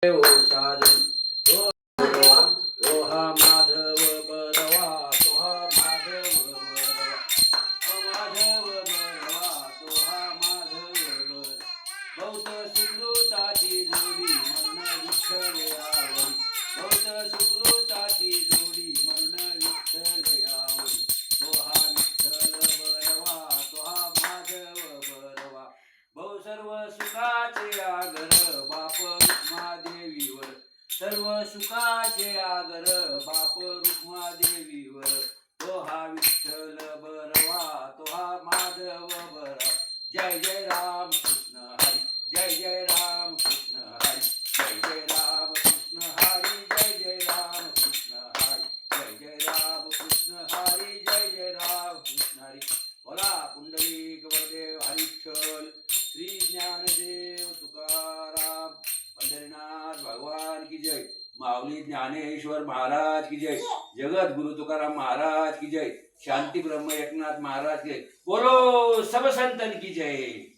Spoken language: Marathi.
ओ साजन ओ बरवा, ओ हा माधव बरवा, तो हा माधव बरवा, ओ माधव बरवा, तो हा माधव बरवा. बहुत सुकृताची जोडी मन विठ्ठल यावरी, बहुत सुकृताची जोडी मन विठ्ठल यावरी. तो हा विठ्ठल बरवा, तो हा माधव बरवा. बहु सर्व सुखाचे आगर बाप रुक्मादेवीवर, सर्व सुखाचे आगर बाप रुक्मादेवीवर. तो हा विठ्ठल बरवा, तो हा माधव बरवा. जय जय राम कृष्ण हरी, जय जय राम कृष्ण हरी, जय जय राम कृष्ण हरी, जय जय राम कृष्ण हरी, जय जय राम कृष्ण हरी, जय जय राम कृष्ण हरी. बोला पुंडलिक वरदेव हरी विठ्ठल, श्री ज्ञानदेव तुकाराम, पंढरीनाथ भगवान की जय. माऊली ज्ञानेश्वर महाराज की जय. जगत गुरु तुकाराम महाराज की जय. शांती ब्रह्म एकनाथ महाराज की जय. बोलो सब संतन की जय.